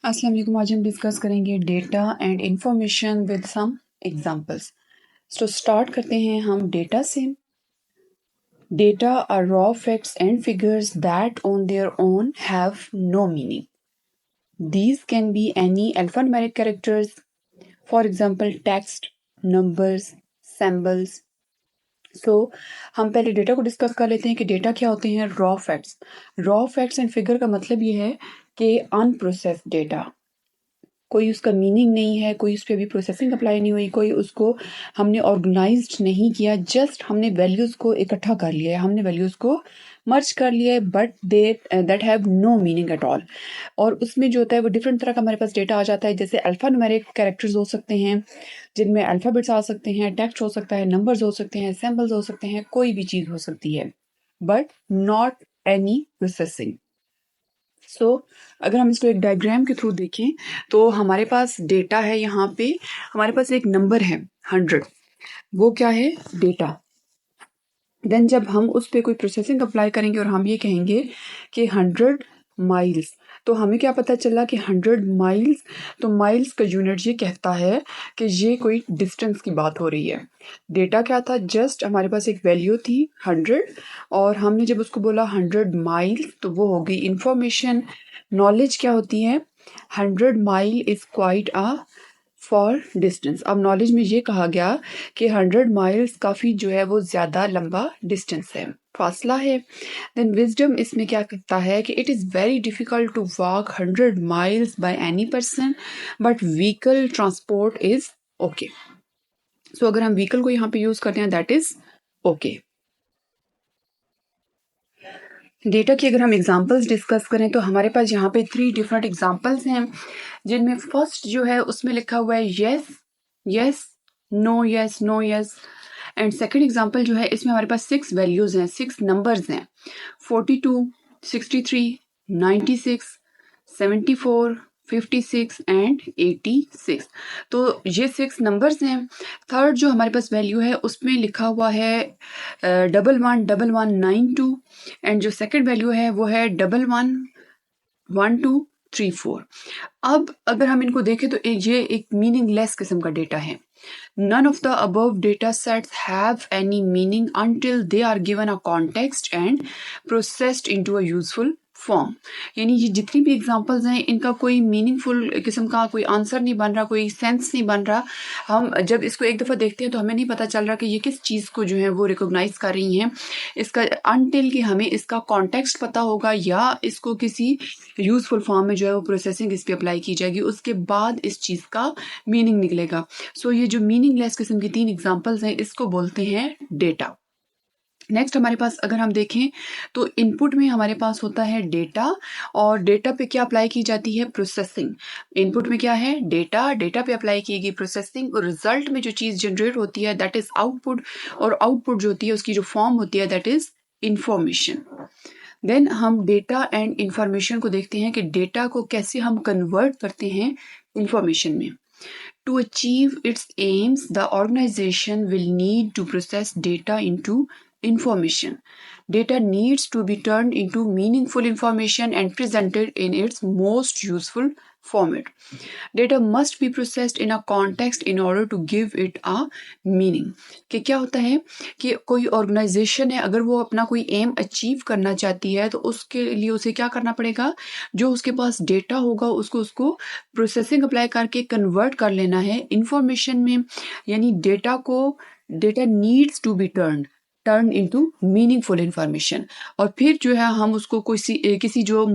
अस्सलाम वालेकुम। आज हम डिस्कस करेंगे data and information with some examples. तो स्टार्ट करते हैं हम डेटा से। Data are raw facts and figures that on their own have no meaning. These can be any alphanumeric characters, for example text, numbers, symbols. हम पहले data को discuss कर लेते हैं कि डेटा क्या होते हैं। Raw facts. Raw facts and figure का मतलब ये है कि अनप्रोसेस्ड डेटा, कोई उसका मीनिंग नहीं है, कोई उस पे अभी प्रोसेसिंग अप्लाई नहीं हुई, कोई उसको हमने ऑर्गेनाइज्ड नहीं किया, जस्ट हमने वैल्यूज़ को इकट्ठा कर लिया है, हमने वैल्यूज़ को मर्ज कर लिया है, but they that have no meaning at all. और उसमें जो होता है वो डिफरेंट तरह का हमारे पास डेटा आ जाता है, जैसे अल्फा न्यूमेरिक कैरेक्टर्स हो सकते हैं जिनमें अल्फ़ाबेट्स आ सकते हैं, टेक्स्ट हो सकता है, नंबर्स हो सकते हैं, सिंबल्स हो सकते हैं, कोई भी चीज़ हो सकती है, बट नॉट एनी प्रोसेसिंग। अगर हम इसको एक डायग्राम के थ्रू देखें तो हमारे पास डेटा है। यहाँ पे हमारे पास एक नंबर है 100, वो क्या है? डेटा। देन जब हम उस पे कोई प्रोसेसिंग अप्लाई करेंगे और हम ये कहेंगे कि 100 माइल्स, तो हमें क्या पता चला कि 100 माइल्स, तो माइल्स का यूनिट ये कहता है कि ये कोई डिस्टेंस की बात हो रही है। डेटा क्या था? जस्ट हमारे पास एक वैल्यू थी 100 और हमने जब उसको बोला 100 माइल्स तो वो हो गई इंफॉर्मेशन। नॉलेज क्या होती है? 100 mile is quite a for distance. अब नॉलेज में ये कहा गया कि 100 माइल्स काफ़ी जो है वो ज़्यादा लंबा डिस्टेंस है, फासला है। देन विजडम इसमें क्या कहता है कि it is very difficult to walk 100 miles by any person but vehicle transport is okay. So अगर हम व्हीकल को यहाँ पे यूज़ करते हैं दैट इज़ ओके। डेटा की अगर हम एग्जांपल्स डिस्कस करें तो हमारे पास यहाँ पे 3 डिफरेंट एग्जांपल्स हैं, जिनमें फर्स्ट जो है उसमें लिखा हुआ है yes yes no yes no yes. And second example जो है इसमें हमारे पास 6 वैल्यूज हैं, 6 नंबर्स हैं, 42, 63, 96, 74, 56 एंड 86। तो ये 6 नंबर्स हैं। थर्ड जो हमारे पास वैल्यू है उसमें लिखा हुआ है 111192 एंड जो सेकंड वैल्यू है वो है 111234। अब अगर हम इनको देखें तो ये एक मीनिंगलेस किस्म का डेटा है। None of the above data sets have any meaning until they are given a context and processed into a useful form. यानी ये जितनी भी एग्जांपल्स हैं इनका कोई मीनिंगफुल किस्म का कोई आंसर नहीं बन रहा, कोई सेंस नहीं बन रहा। हम जब इसको एक दफ़ा देखते हैं तो हमें नहीं पता चल रहा कि ये किस चीज़ को जो है वो रिकॉग्नाइज कर रही हैं, इसका अनटिल कि हमें इसका कॉन्टेक्स्ट पता होगा या इसको किसी यूजफुल फॉर्म में जो है वो प्रोसेसिंग इस पर अप्लाई की जाएगी, उसके बाद इस चीज़ का मीनिंग निकलेगा। ये जो मीनिंगलेस किस्म की 3 एग्जांपल्स हैं इसको बोलते हैं डेटा। नेक्स्ट हमारे पास अगर हम देखें तो इनपुट में हमारे पास होता है डेटा और डेटा पे क्या अप्लाई की जाती है? प्रोसेसिंग। इनपुट में क्या है? डेटा, डेटा पे अप्लाई की गई प्रोसेसिंग और रिजल्ट में जो चीज़ जनरेट होती है दैट इज आउटपुट, और आउटपुट जो होती है उसकी जो फॉर्म होती है दैट इज इंफॉर्मेशन। देन हम डेटा एंड इंफॉर्मेशन को देखते हैं कि डेटा को कैसे हम कन्वर्ट करते हैं इंफॉर्मेशन में। To achieve its aims, the organization will need to process data into information. Data needs to be turned into meaningful information and presented in its most useful format. Data must be processed in a context in order to give it a meaning. कि क्या होता है कि कोई organisation है, अगर वो अपना कोई एम अचीव करना चाहती है तो उसके लिए उसे क्या करना पड़ेगा? जो उसके पास डेटा होगा उसको प्रोसेसिंग अप्लाई करके कन्वर्ट कर लेना है इंफॉर्मेशन में। यानी data needs to be turn into meaningful information, और फिर जो है हम उसको किसी जो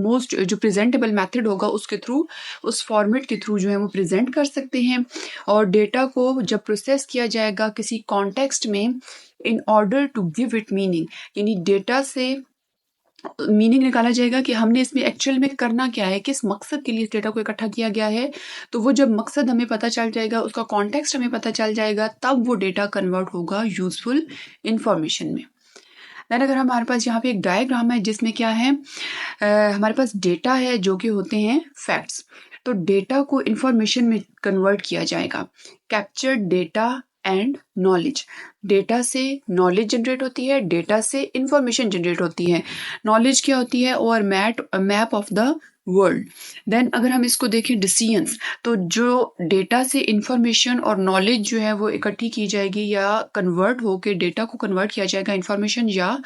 प्रेजेंटेबल मेथड होगा उसके थ्रू, उस फॉर्मेट के थ्रू जो है वो प्रेजेंट कर सकते हैं। और डेटा को जब प्रोसेस किया जाएगा किसी कॉन्टेक्स्ट में in order to give it meaning, यानी डेटा से मीनिंग निकाला जाएगा कि हमने इसमें एक्चुअल में करना क्या है, किस मकसद के लिए इस डेटा को इकट्ठा किया गया है। तो वो जब मकसद हमें पता चल जाएगा, उसका कॉन्टेक्स्ट हमें पता चल जाएगा, तब वो डेटा कन्वर्ट होगा यूजफुल इंफॉर्मेशन में। देन अगर हमारे पास यहाँ पे एक डायग्राम है जिसमें क्या है, हमारे पास डेटा है जो कि होते हैं फैक्ट्स। तो डेटा को इंफॉर्मेशन में कन्वर्ट किया जाएगा। Captured data and knowledge. Data से नॉलेज जनरेट होती है, डेटा से इंफॉर्मेशन जनरेट होती है। नॉलेज क्या होती है? और map of the world. Then अगर हम इसको देखें डिसीजंस, तो जो डेटा से इंफॉर्मेशन और नॉलेज जो है वो इकट्ठी की जाएगी या कन्वर्ट होके डेटा को कन्वर्ट किया जाएगा इंफॉर्मेशन या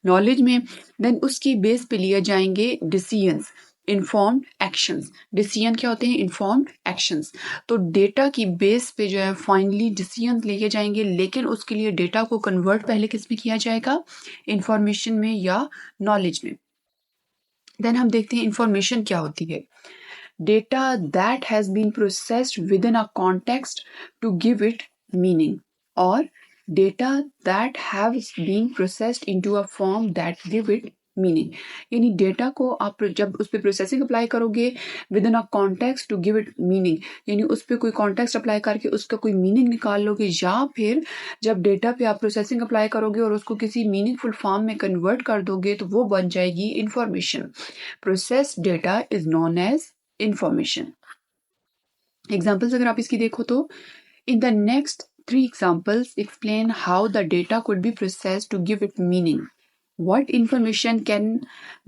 नॉलेज में, देन उसकी बेस पे लिए जाएंगे डिसीजंस, इन्फॉर्म्ड एक्शंस। डिसीजन क्या होते हैं? Informed actions. तो डेटा की बेस पे जो है फाइनली डिसीजन लेके जाएंगे, लेकिन उसके लिए डेटा को कन्वर्ट पहले किस में किया जाएगा? इंफॉर्मेशन में या नॉलेज में। देन हम देखते हैं इंफॉर्मेशन क्या होती है। Data that has been processed within a context to give it meaning, और data that has been processed into a form that give it meaning. यानी डेटा को आप जब उस पर प्रोसेसिंग अप्लाई करोगे within a context to give it meaning, यानी उस पर कोई कॉन्टेक्स्ट अप्लाई करके उसका कोई मीनिंग निकाल लोगे, या फिर जब डेटा पे आप प्रोसेसिंग अप्लाई करोगे और उसको किसी मीनिंगफुल फॉर्म में कन्वर्ट कर दोगे तो वो बन जाएगी information. Processed data is known as information. Examples अगर आप इसकी देखो तो in the next three examples explain how the data could be processed to give it meaning. What information can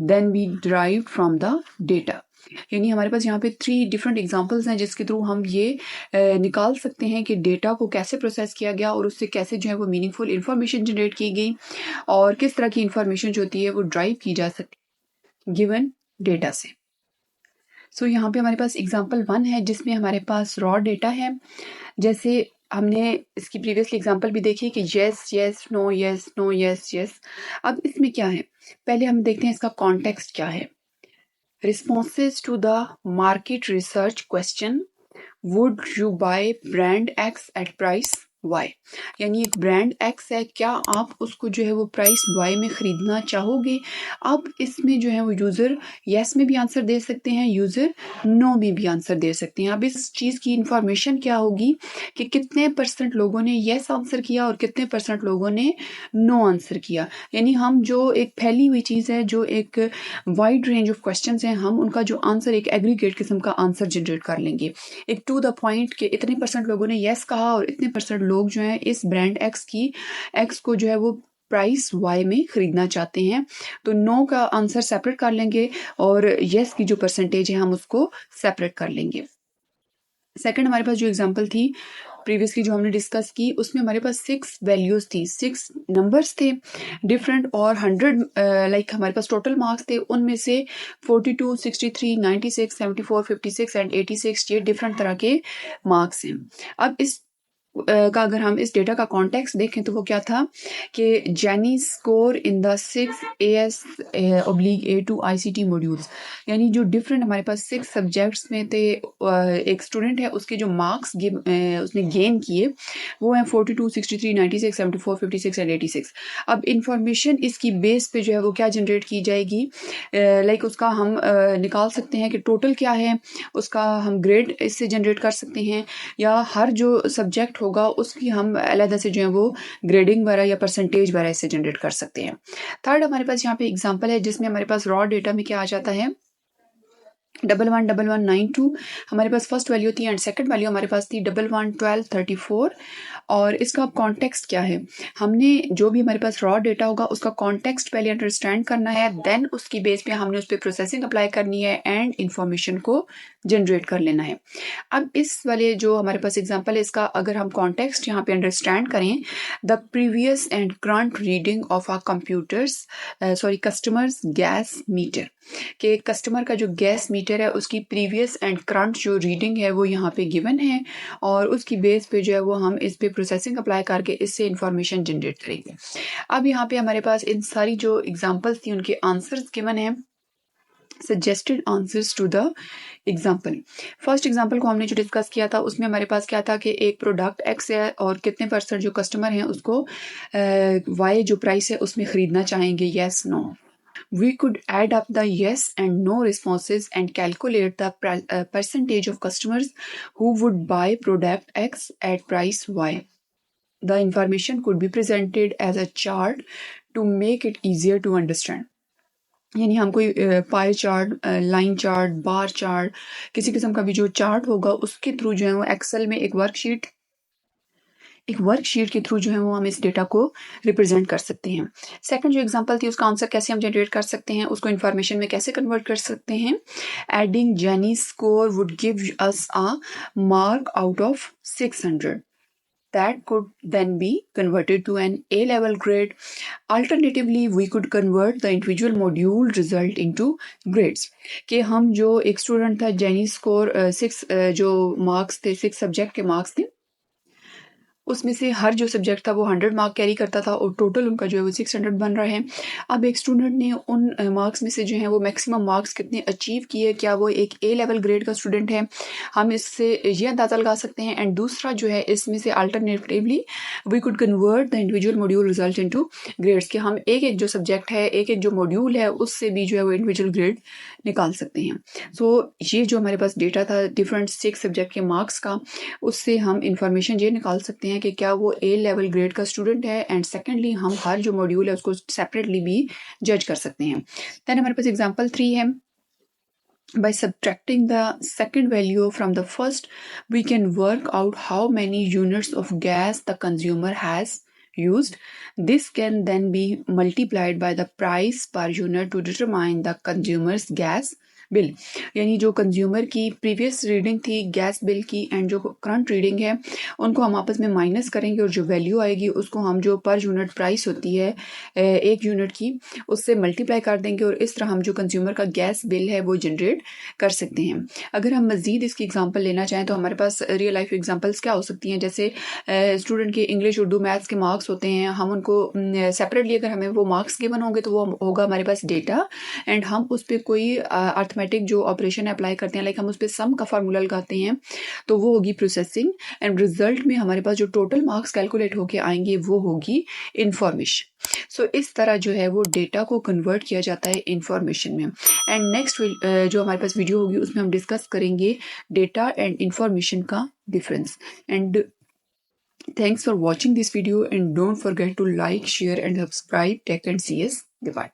then be derived from the data? यानी हमारे पास यहाँ पे 3 different examples हैं जिसके थ्रू हम ये निकाल सकते हैं कि डेटा को कैसे प्रोसेस किया गया और उससे कैसे जो है वो मीनिंगफुल इंफॉर्मेशन जनरेट की गई और किस तरह की इंफॉर्मेशन जो होती है वो ड्राइव की जा सकती है गिवन डेटा से। सो यहाँ पे हमारे पास एग्जांपल 1 है जिसमें हमारे पास रॉ डेटा है। जैसे हमने इसकी प्रीवियसली एग्जांपल भी देखी कि yes yes no yes no yes yes. अब इसमें क्या है, पहले हम देखते हैं इसका कॉन्टेक्स्ट क्या है। Responses to the market research question, would you buy brand X at price Y. यानी एक ब्रांड एक्स है, क्या आप उसको जो है वो प्राइस वाई में ख़रीदना चाहोगे। अब इसमें जो है वो यूज़र येस में भी आंसर दे सकते हैं, यूज़र नो में भी आंसर दे सकते हैं। अब इस चीज़ की इंफॉर्मेशन क्या होगी कि कितने परसेंट लोगों ने येस आंसर किया और कितने परसेंट लोगों ने नो आंसर किया। यानी हम जो एक फैली हुई चीज़ है, जो एक वाइड रेंज ऑफ क्वेश्चन हैं, हम उनका जो आंसर एक एग्रीगेट किस्म का आंसर जनरेट कर लेंगे, एक टू द पॉइंट के इतने परसेंट लोगों ने येस कहा और इतने परसेंट लोग जो हैं इस ब्रांड एक्स को जो है वो प्राइस वाई में खरीदना चाहते हैं। तो नो का आंसर सेपरेट कर लेंगे और येस की जो परसेंटेज है हम उसको सेपरेट कर लेंगे। सेकंड हमारे पास जो एग्जांपल थी प्रीवियसली जो हमने डिस्कस की, उसमें हमारे पास 6 वैल्यूज थी, 6 नंबर्स थे डिफरेंट, और 100 लाइक हमारे पास टोटल मार्क्स थे। उनमें से 42, 63, 96, 74, 56 एंड 86 ये डिफरेंट तरह के मार्क्स हैं। अब इस का अगर हम इस डेटा का कॉन्टेक्स्ट देखें तो वो क्या था कि Jenny score in the 6 AS/A2 ICT modules. यानी जो डिफरेंट हमारे पास 6 सब्जेक्ट्स में थे, एक स्टूडेंट है उसके जो मार्क्स उसने गेन किए वो हैं 42, 63, 96, 74, 56 एंड 86। अब इंफॉर्मेशन इसकी बेस पे जो है वो क्या जनरेट की जाएगी, लाइक उसका हम निकाल सकते हैं कि टोटल क्या है, उसका हम ग्रेड इससे जनरेट कर सकते हैं, या हर जो सब्जेक्ट होगा उसकी हम अलग से जो है वो ग्रेडिंग वगैरह या परसेंटेज वगैरह इससे जनरेट कर सकते हैं। थर्ड हमारे पास यहाँ पे एग्जांपल है जिसमें हमारे पास रॉ डेटा में क्या आ जाता है 111192 हमारे पास फर्स्ट वैल्यू थी एंड सेकंड वैल्यू हमारे पास थी 111234। और इसका अब कॉन्टेक्स्ट क्या है, हमने जो भी हमारे पास रॉ डेटा होगा उसका कॉन्टेक्स्ट पहले अंडरस्टैंड करना है, देन उसकी बेस पे हमने उस पर प्रोसेसिंग अप्लाई करनी है एंड इंफॉर्मेशन को जनरेट कर लेना है। अब इस वाले जो हमारे पास एग्जांपल है इसका अगर हम कॉन्टेक्स्ट यहाँ पे अंडरस्टैंड करें, the previous and current reading of our computers customers gas meter, कि कस्टमर का जो गैस मीटर है उसकी प्रीवियस एंड करंट जो रीडिंग है वो यहाँ पे गिवन है, और उसकी बेस पे जो है वो हम इस पे प्रोसेसिंग अप्लाई करके इससे इंफॉर्मेशन जनरेट करेंगे। अब यहाँ पे हमारे पास इन सारी जो एग्जांपल्स थी उनके आंसर्स गिवन हैं, suggested answers to the example. First example को हमने जो डिस्कस किया था उसमें हमारे पास क्या था कि एक प्रोडक्ट एक्स है और कितने परसेंट जो कस्टमर हैं उसको वाई जो प्राइस है उसमें ख़रीदना चाहेंगे, yes no. We could add up the yes and no responses and calculate the percentage of customers who would buy product X at price Y. The information could be presented as a chart to make it easier to understand. यानी हम कोई pie chart, line chart, bar chart, किसी किस्म का भी जो chart होगा उसके थ्रू जो है वो एक्सेल में एक वर्कशीट एक वर्कशीट के थ्रू जो है वो हम इस डेटा को रिप्रेजेंट कर सकते हैं। सेकंड जो एग्जांपल थी उसका आंसर कैसे हम जनरेट कर सकते हैं, उसको इन्फॉर्मेशन में कैसे कन्वर्ट कर सकते हैं। Adding jenny score would give us a mark out of 600 that could then be converted to an A-level grade. Alternatively, we could convert the individual module result into grades. कि हम जो एक student था jenny score 6 जो marks थे 6 subject के marks थे उसमें से हर जो सब्जेक्ट था वो 100 मार्क कैरी करता था और टोटल उनका जो है वो 600 बन रहा है। अब एक स्टूडेंट ने उन मार्क्स में से जो है वो मैक्सिमम मार्क्स कितने अचीव किए, क्या वो एक ए लेवल ग्रेड का स्टूडेंट है, हम इससे ये अंदाज़ा लगा सकते हैं। एंड दूसरा जो है इसमें से alternatively we could convert the individual module result into grades कि हम एक एक जो सब्जेक्ट है एक एक जो मॉड्यूल है उससे भी जो है वो इंडिविजुअल ग्रेड निकाल सकते हैं। सो ये जो हमारे पास डेटा था डिफरेंट 6 सब्जेक्ट के मार्क्स का, उससे हम इंफॉर्मेशन ये निकाल सकते हैं कि क्या वो ए लेवल ग्रेड का स्टूडेंट है। एंड सेकेंडली हम हर जो मॉड्यूल है उसको सेपरेटली भी जज कर सकते हैं। देन हमारे पास एग्जांपल 3 है। By subtracting the second value from the first, we can work out how many units of gas the consumer has used. This can then be multiplied by the price per unit to determine the consumer's gas bill. यानी जो consumer की previous reading थी gas bill की and जो current reading है उनको हम आपस में माइनस करेंगे और जो वैल्यू आएगी उसको हम जो पर यूनिट प्राइस होती है एक यूनिट की उससे मल्टीप्लाई कर देंगे और इस तरह हम जो कंज्यूमर का गैस बिल है वो जनरेट कर सकते हैं। अगर हम मज़ीद इसकी एग्जांपल लेना चाहें तो हमारे पास रियल लाइफ एग्जांपल्स क्या हो सकती हैं, जैसे स्टूडेंट के इंग्लिश उर्दू मैथ्स के मार्क्स होते हैं, हम उनको सेपरेटली अगर हमें वो मार्क्स गिवन होंगे तो वो होगा हमारे पास डेटा एंड हम उस पर कोई अर्थमेटिक जो ऑपरेशन अप्लाई करते हैं लाइक हम उस पर सम का फार्मूला लगाते हैं तो वो होगी प्रोसेसिंग एंड रिजल्ट में हमारे पास जो टोटल मार्क्स कैलकुलेट होके आएंगे वो होगी इंफॉर्मेशन। सो इस तरह जो है वो डेटा को कन्वर्ट किया जाता है इंफॉर्मेशन में। एंड नेक्स्ट जो हमारे पास वीडियो होगी उसमें हम डिस्कस करेंगे डेटा एंड इंफॉर्मेशन का difference. And thanks for watching this video and don't forget to like, share and subscribe Tech and CS. Goodbye.